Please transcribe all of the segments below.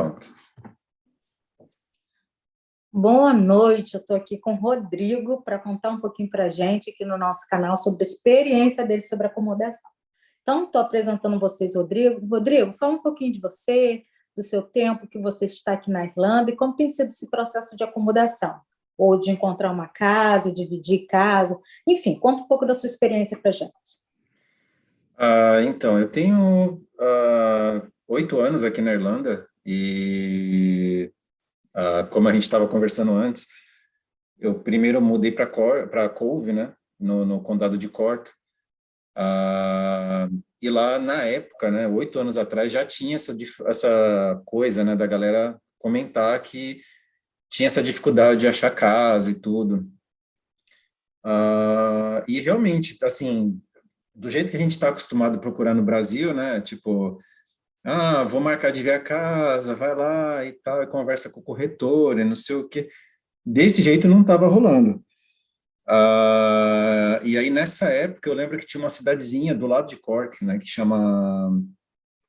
Pronto. Boa noite, eu estou aqui com o Rodrigo para contar um pouquinho para a gente aqui no nosso canal sobre a experiência dele sobre acomodação. Então, estou apresentando vocês, Rodrigo. Rodrigo, fala um pouquinho de você, do seu tempo que você está aqui na Irlanda e como tem sido esse processo de acomodação, ou de encontrar uma casa, dividir casa, enfim, conta um pouco da sua experiência para a gente. Então, eu tenho 8 anos aqui na Irlanda e, como a gente estava conversando antes, eu primeiro mudei para Cove, né, no condado de Cork, e lá na época, né, 8 anos atrás, já tinha essa coisa, né, da galera comentar que tinha essa dificuldade de achar casa e tudo. E realmente, assim, do jeito que a gente está acostumado a procurar no Brasil, né, tipo, vou marcar de ver a casa, vai lá e tal, e conversa com o corretor, e não sei o quê. Desse jeito não estava rolando. E aí, nessa época, eu lembro que tinha uma cidadezinha do lado de Cork, né, que chama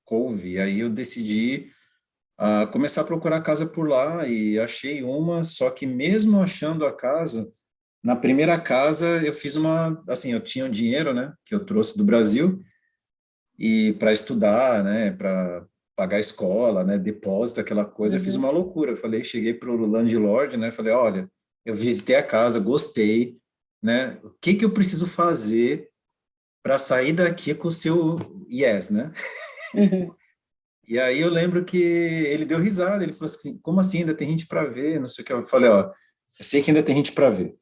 Cove, e aí eu decidi começar a procurar casa por lá, e achei uma, só que mesmo achando a casa, na primeira casa eu fiz assim, eu tinha um dinheiro, né, que eu trouxe do Brasil, e para estudar, né, para pagar a escola, né, depósito, aquela coisa, eu fiz uma loucura. Eu cheguei para o landlord, né, falei, olha, eu visitei a casa, gostei, né, o que que eu preciso fazer para sair daqui com o seu yes, né? E aí eu lembro que ele deu risada, ele falou assim, como assim, ainda tem gente para ver, não sei o que. Eu falei, ó, eu sei que ainda tem gente para ver,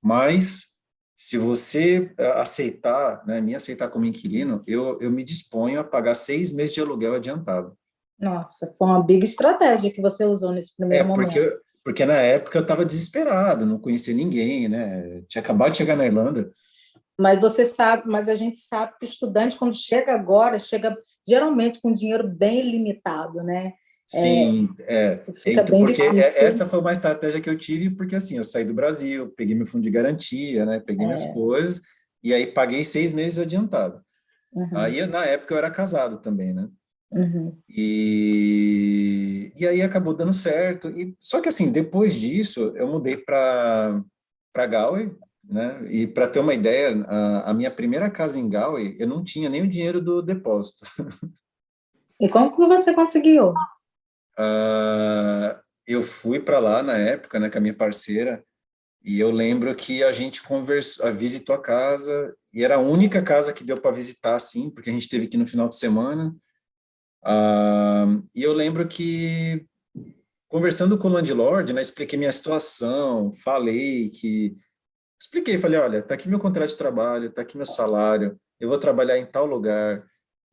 mas se você aceitar, né, me aceitar como inquilino, eu me disponho a pagar 6 meses de aluguel adiantado. Nossa, foi uma big estratégia que você usou nesse primeiro momento. Porque na época eu estava desesperado, não conhecia ninguém, né? Tinha acabado de chegar na Irlanda. Mas você sabe, mas a gente sabe que o estudante, quando chega agora, chega geralmente com dinheiro bem limitado, né? Sim, fica bem porque difícil. essa foi uma estratégia que eu tive, porque assim, eu saí do Brasil, peguei meu fundo de garantia, né? Peguei minhas coisas, e aí paguei 6 meses adiantado. Aí, na época, eu era casado também, né? E aí acabou dando certo. Só que assim, depois disso, eu mudei para Galway, né? E para ter uma ideia, a minha primeira casa em Galway, eu não tinha nem o dinheiro do depósito. E como que você conseguiu? Eu fui para lá na época, né, com a minha parceira, e eu lembro que a gente conversou, visitou a casa, e era a única casa que deu para visitar, assim, porque a gente teve aqui no final de semana. E eu lembro que, conversando com o landlord, né, expliquei minha situação, falei, olha, tá aqui meu contrato de trabalho, tá aqui meu salário, eu vou trabalhar em tal lugar,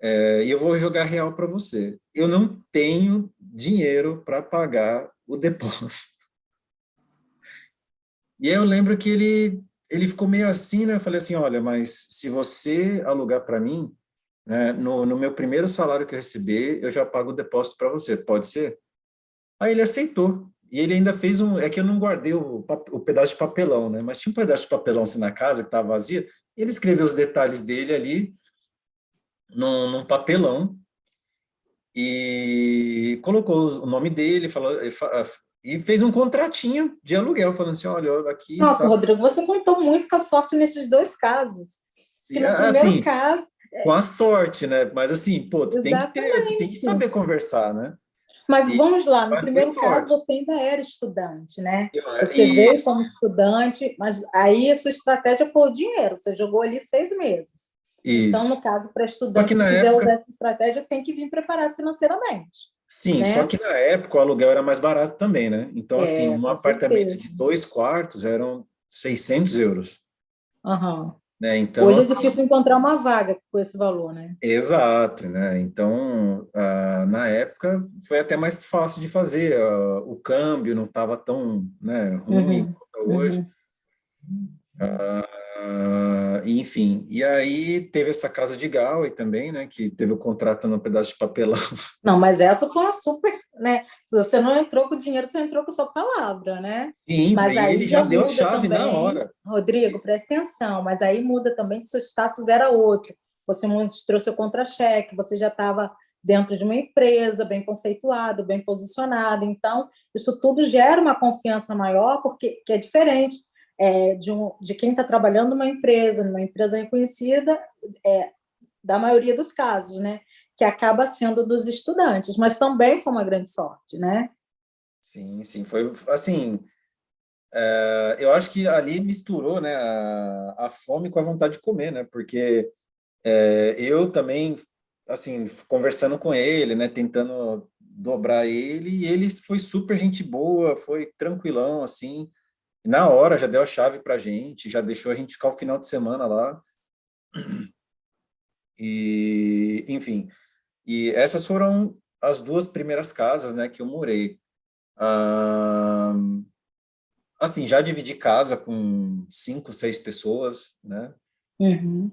e eu vou jogar real para você. Eu não tenho dinheiro para pagar o depósito. E aí eu lembro que ele ficou meio assim, né? Eu falei assim, olha, mas se você alugar para mim, né, no meu primeiro salário que eu receber, eu já pago o depósito para você, pode ser? Aí ele aceitou. E ele ainda fez é que eu não guardei o pedaço de papelão, né? Mas tinha um pedaço de papelão assim na casa que estava vazia, e ele escreveu os detalhes dele ali num papelão e colocou o nome dele, e fez um contratinho de aluguel, falando assim, olha, aqui Nossa, tá. Rodrigo, você contou muito com a sorte nesses dois casos. Que no primeiro Assim, caso... com a sorte, né? Mas assim, pô, tu tem que Exatamente. saber conversar, né? Mas vamos lá, no Mas foi primeiro caso sorte. você ainda era estudante, né? Você veio Isso. como estudante, mas aí a sua estratégia foi o dinheiro, você jogou ali 6 meses. Então, no Isso. caso, para Só que estudante, se na quiser usar época, essa estratégia, tem que vir preparado financeiramente, sim, só né? que na época o aluguel era mais barato também, né? Então, assim, um Com apartamento certeza. de 2 quartos eram 600 euros, Uhum. né? Então, Hoje é assim, difícil encontrar uma vaga com esse valor, né? exato, né? Então, na época foi até mais fácil de fazer, o câmbio não estava tão, né, ruim Uhum. quanto hoje. Uhum. Enfim, e aí teve essa casa de Galway também, né, que teve o contrato num pedaço de papelão. Não, mas essa foi uma super, né? Se você não entrou com dinheiro, você entrou com sua palavra, né? Sim, Mas e aí ele já já deu a muda chave na também, hora. Rodrigo, presta atenção, mas aí muda também que seu status era outro. Você mostrou seu contra-cheque, você já estava dentro de uma empresa, bem conceituado, bem posicionado. Então, isso tudo gera uma confiança maior, porque que é diferente de quem está trabalhando numa empresa reconhecida, da maioria dos casos, né? Que acaba sendo dos estudantes, mas também foi uma grande sorte, né? Sim, sim, foi assim, eu acho que ali misturou, né, a fome com a vontade de comer, né, porque eu também, assim, conversando com ele, né, tentando dobrar ele, e ele foi super gente boa, foi tranquilão, assim, na hora já deu a chave pra gente, já deixou a gente ficar o final de semana lá, e, enfim, e essas foram as duas primeiras casas, né, que eu morei. Ah, assim, já dividi casa com 5, 6 pessoas, né? Uhum.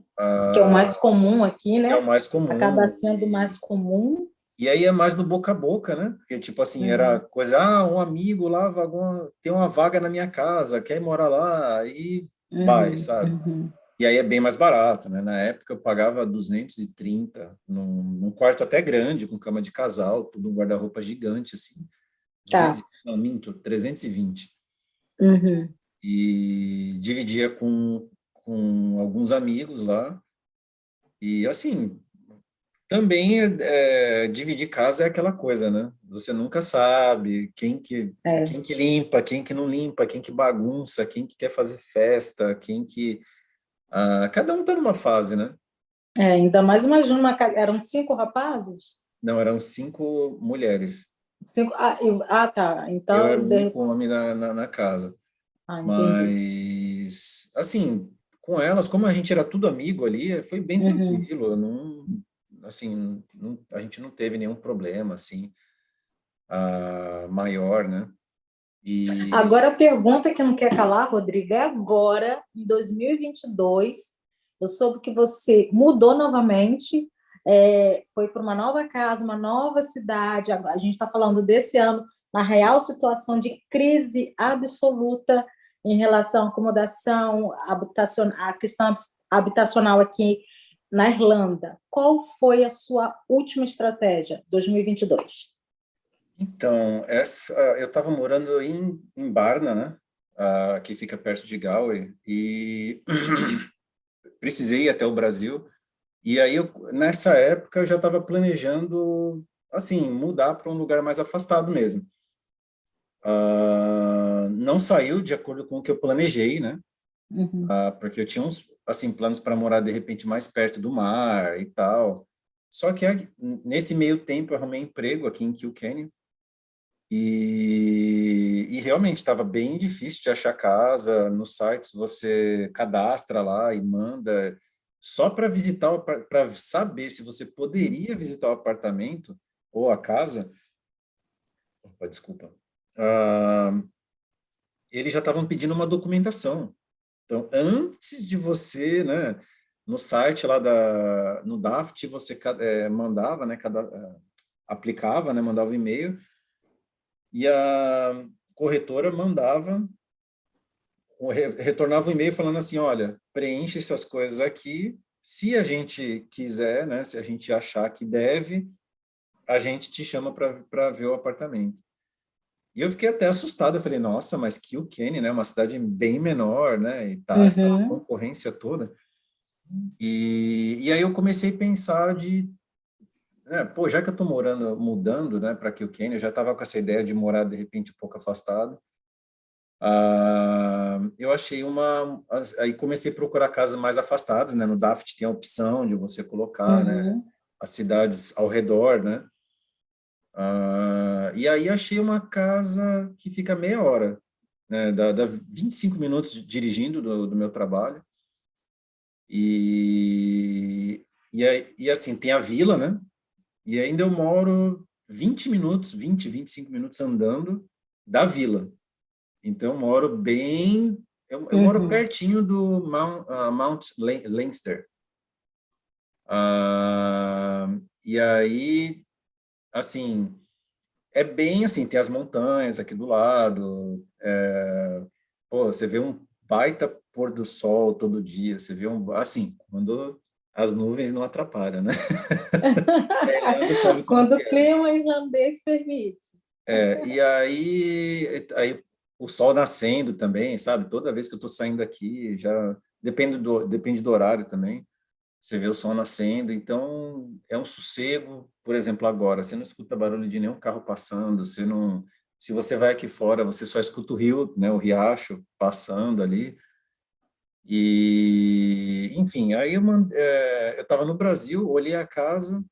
Que é o mais comum aqui, Que é o né? mais Acaba comum. sendo mais comum. E aí é mais no boca a boca, né? Porque, tipo assim, era Uhum. coisa, um amigo lá tem uma vaga na minha casa, quer morar lá, e vai, Uhum. sabe? Uhum. E aí é bem mais barato, né? Na época eu pagava 230, num quarto até grande, com cama de casal, tudo um guarda-roupa gigante, assim. Tá. Não, minto, 320. Uhum. E dividia com alguns amigos lá. E assim, também dividir casa é aquela coisa, né? Você nunca sabe É. quem que limpa, quem que não limpa, quem que bagunça, quem que quer fazer festa, quem que cada um tá numa fase, né? Ainda mais imagina eram 5 rapazes? Não, eram 5 mulheres. 5. Tá. Eu era Então, o único homem na casa. entendi. Mas, assim, com elas, como a gente era tudo amigo ali, foi bem Uhum. tranquilo. Eu não, assim, a gente não teve nenhum problema, assim, maior, né? E, Agora, a pergunta que não quer calar, Rodrigo, é agora, em 2022, eu soube que você mudou novamente, foi para uma nova casa, uma nova cidade. A gente está falando desse ano, na real situação de crise absoluta em relação à acomodação, a questão habitacional aqui na Irlanda. Qual foi a sua última estratégia, 2022? então, eu estava morando em Barna, né? Que fica perto de Galway, e precisei ir até o Brasil. E aí, nessa época, eu já estava planejando, assim, mudar para um lugar mais afastado mesmo. Não saiu de acordo com o que eu planejei, né? Uhum. Porque eu tinha uns, assim, planos para morar, de repente, mais perto do mar e tal. Só que nesse meio tempo eu arrumei emprego aqui em Kilkenny e realmente estava bem difícil de achar casa. Nos sites você cadastra lá e manda só para visitar, para saber se você poderia visitar o apartamento ou a casa. Opa, desculpa. Ah, eles já estavam pedindo uma documentação. Então, antes de você, né, no site lá no Daft, você mandava, né, aplicava, né, mandava o e-mail, e a corretora retornava o e-mail falando assim, olha, preenche essas coisas aqui, se a gente quiser, né, se a gente achar que deve, a gente te chama para ver o apartamento. E eu fiquei até assustado, eu falei, nossa, mas Kilkenny, né, uma cidade bem menor, né, e tá essa Uhum. concorrência toda. E aí eu comecei a pensar pô, já que eu estou mudando, né, para Kilkenny, eu já estava com essa ideia de morar, de repente, um pouco afastado. Eu achei aí comecei a procurar casas mais afastadas, né, no Daft tem a opção de você colocar, né, Uhum. as cidades ao redor, né, e aí achei uma casa que fica meia hora, né, dá 25 minutos dirigindo do meu trabalho, e assim, tem a vila, né, e ainda eu moro 20 minutos, 25 minutos andando da vila. Então, eu moro eu moro Uhum. pertinho do Mount Leinster. E aí, assim, é bem assim, tem as montanhas aqui do lado, pô, você vê um baita pôr do sol todo dia, você vê assim, quando as nuvens não atrapalham, né? A Irlanda sabe como Quando que o é. clima irlandês permite. E aí o sol nascendo também, sabe? Toda vez que eu estou saindo aqui, já depende do horário também. Você vê o sol nascendo, então é um sossego. Por exemplo, agora, você não escuta barulho de nenhum carro passando, você não. Se você vai aqui fora, você só escuta o rio, né, o riacho passando ali. E, enfim, aí eu estava no Brasil, olhei a casa,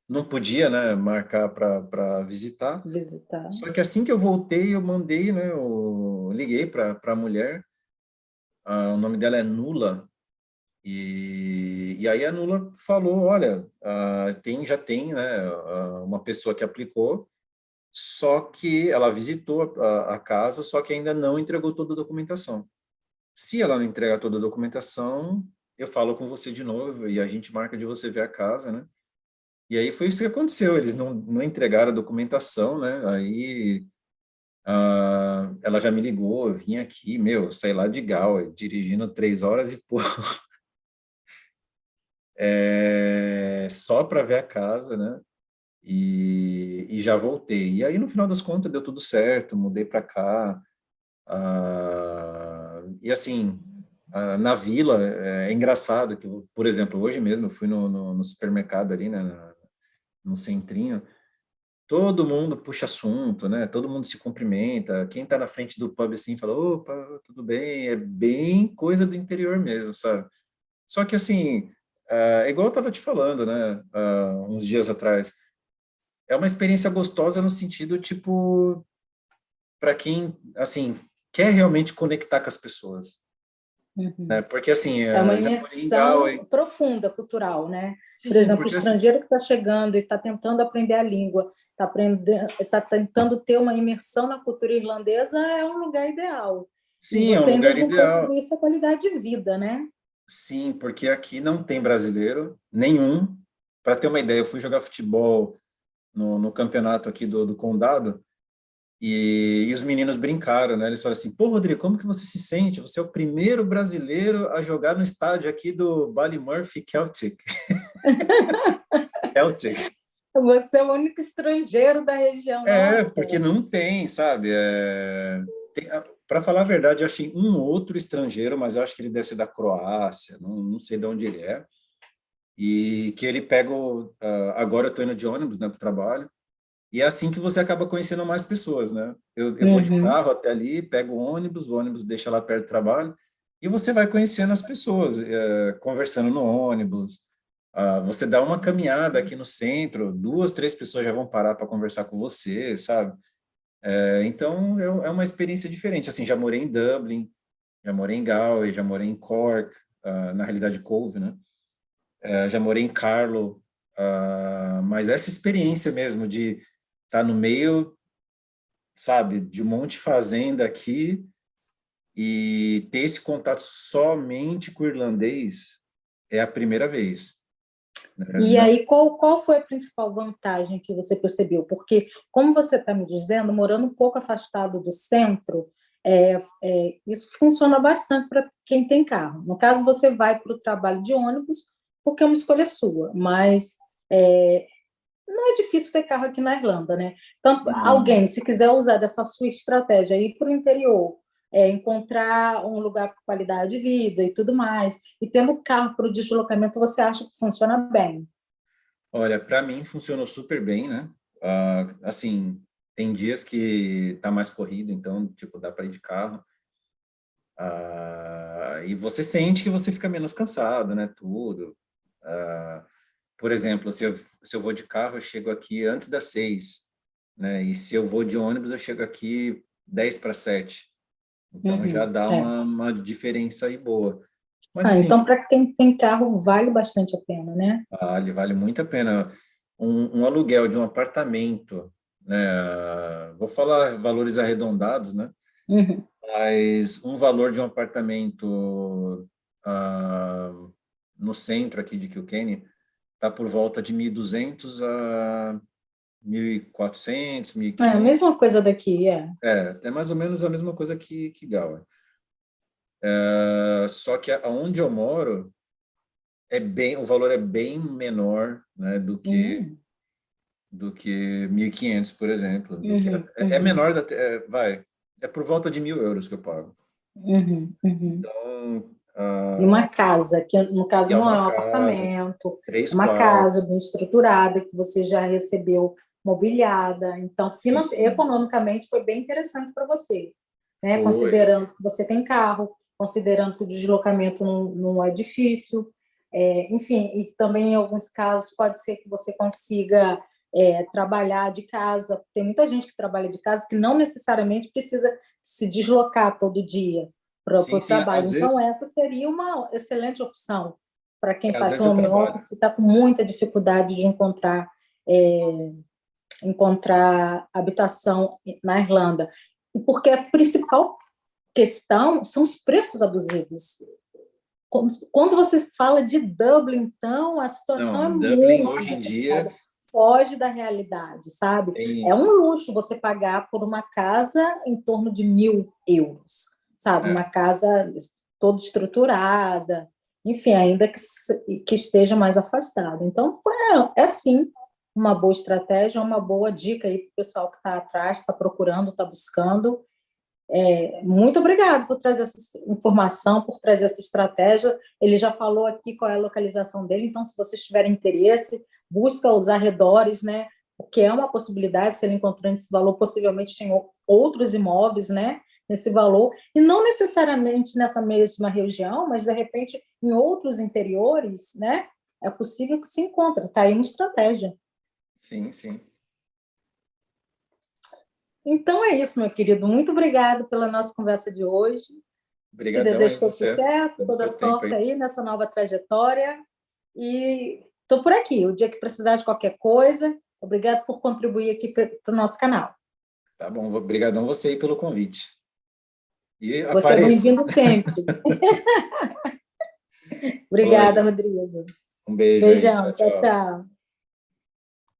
não podia, né, marcar para visitar. Visitar. Só que assim que eu voltei, eu mandei, né, eu liguei para a mulher, o nome dela é Nula, e aí a Nula falou, olha, já tem, né, uma pessoa que aplicou, só que ela visitou a casa, só que ainda não entregou toda a documentação. Se ela não entregar toda a documentação, eu falo com você de novo e a gente marca de você ver a casa, né? E aí foi isso que aconteceu, eles não entregaram a documentação, né? Aí ela já me ligou, eu vim aqui, meu, saí lá de Galway, dirigindo 3 horas e pouco, só para ver a casa, né? E já voltei. E aí, no final das contas, deu tudo certo, mudei para cá. E assim, na vila, é engraçado que, por exemplo, hoje mesmo eu fui no supermercado ali, né, no centrinho, todo mundo puxa assunto, né? Todo mundo se cumprimenta. Quem tá na frente do pub assim fala, opa, tudo bem? É bem coisa do interior mesmo, sabe? Só que assim, é igual eu tava te falando, né? Uns dias atrás, é uma experiência gostosa no sentido, tipo, para quem, assim, quer realmente conectar com as pessoas, Uhum. né? Porque assim, É uma eu já morei em Galway. imersão profunda cultural, né? Por Sim, exemplo, o porque assim, estrangeiro que está chegando e está tentando aprender a língua, está tentando ter uma imersão na cultura irlandesa, é um lugar ideal. E sim, é um você ainda lugar usufrui ideal. com isso a qualidade de vida, né? Sim, porque aqui não tem brasileiro nenhum. Para ter uma ideia, eu fui jogar futebol no campeonato aqui do condado e os meninos brincaram, né? Eles falaram assim: pô, Rodrigo, como que você se sente? Você é o primeiro brasileiro a jogar no estádio aqui do Ballymurphy Celtic. Celtic. Você é o único estrangeiro da região, nossa. Porque não tem, sabe? Para falar a verdade, eu achei um outro estrangeiro, mas eu acho que ele deve ser da Croácia, não sei de onde ele é. E que ele pega. Agora eu estou indo de ônibus, né, para o trabalho. E é assim que você acaba conhecendo mais pessoas, né? Eu vou de Uhum. carro até ali, pego o ônibus deixa lá perto do trabalho, e você vai conhecendo as pessoas, conversando no ônibus. Você dá uma caminhada aqui no centro, 2, 3 pessoas já vão parar para conversar com você, sabe? Então, é uma experiência diferente. Assim, já morei em Dublin, já morei em Galway, já morei em Cork, na realidade Cove, né? Já morei em Carlow, mas essa experiência mesmo de estar no meio, sabe, de um monte de fazenda aqui e ter esse contato somente com o irlandês é a primeira vez, né? E aí, qual foi a principal vantagem que você percebeu? Porque, como você está me dizendo, morando um pouco afastado do centro, isso funciona bastante para quem tem carro. No caso, você vai para o trabalho de ônibus, porque é uma escolha sua, mas é, não é difícil ter carro aqui na Irlanda, né? Então, Não. alguém, se quiser usar dessa sua estratégia, ir para o interior, encontrar um lugar com qualidade de vida e tudo mais, e tendo carro para o deslocamento, você acha que funciona bem? Olha, para mim funcionou super bem, né? Assim, tem dias que tá mais corrido, então, tipo, dá para ir de carro. E você sente que você fica menos cansado, né? Tudo. Por exemplo, se eu vou de carro, eu chego aqui antes das 6, né? E se eu vou de ônibus, eu chego aqui 10 para 7. Então já Uhum, dá é. uma diferença aí boa. Mas assim, Então, para quem tem carro, vale bastante a pena, né? vale muito a pena. Um aluguel de um apartamento, né? Vou falar valores arredondados, né? Uhum. Mas um valor de um apartamento no centro aqui de Kilkenny está por volta de 1.200 a 1.400, É a 1.500. mesma coisa daqui, é. É mais ou menos a mesma coisa que Galway. Só que aonde eu moro o valor é bem menor, né, Uhum, do que 1.500, por exemplo. uhum, É uhum, menor, é por volta de 1.000 euros que eu pago. uhum, uhum. Então, E uma casa, que no e caso é não é uma um casa, apartamento, é 3 uma casa quartos. bem estruturada, que você já recebeu mobiliada. Então, Sim, economicamente, foi bem interessante para você, né? foi. Considerando que você tem carro, considerando que o deslocamento não é difícil. Enfim, e também em alguns casos pode ser que você consiga trabalhar de casa. Tem muita gente que trabalha de casa que não necessariamente precisa se deslocar todo dia para Sim, o sim, trabalho. Então, essa seria uma excelente opção para quem às faz vezes eu home trabalho. office e está com muita dificuldade de encontrar habitação na Irlanda. E porque a principal questão são os preços abusivos. Quando você fala de Dublin, então, a situação é Não, Dublin muito hoje em dia complicada, foge da realidade, sabe? É tem, um luxo você pagar por uma casa em torno de 1.000 euros, sabe? Uma é, casa toda estruturada, enfim, ainda que esteja mais afastada. Então, é sim uma boa estratégia, uma boa dica aí para o pessoal que está atrás, está procurando, está buscando. Muito obrigado por trazer essa informação, por trazer essa estratégia. Ele já falou aqui qual é a localização dele, então, se vocês tiverem interesse, busca os arredores, né? Porque é uma possibilidade, se ele encontrando esse valor, possivelmente tem outros imóveis, né? Nesse valor, e não necessariamente nessa mesma região, mas de repente em outros interiores, né? É possível que se encontre. Está aí uma estratégia. sim, sim. Então é isso, meu querido. Muito obrigado pela nossa conversa de hoje. Te Obrigadão aí desejo todo você, sucesso, pelo toda seu tempo sorte aí. aí nessa nova trajetória. E estou por aqui. O dia que precisar de qualquer coisa, obrigado por contribuir aqui para o nosso canal. Tá bom, obrigadão você aí pelo convite. E Você é apareça. bem-vindo sempre. Falou Obrigada, aí. Rodrigo. Um beijo aí. Beijão. Tchau, Tchau, tchau. tchau.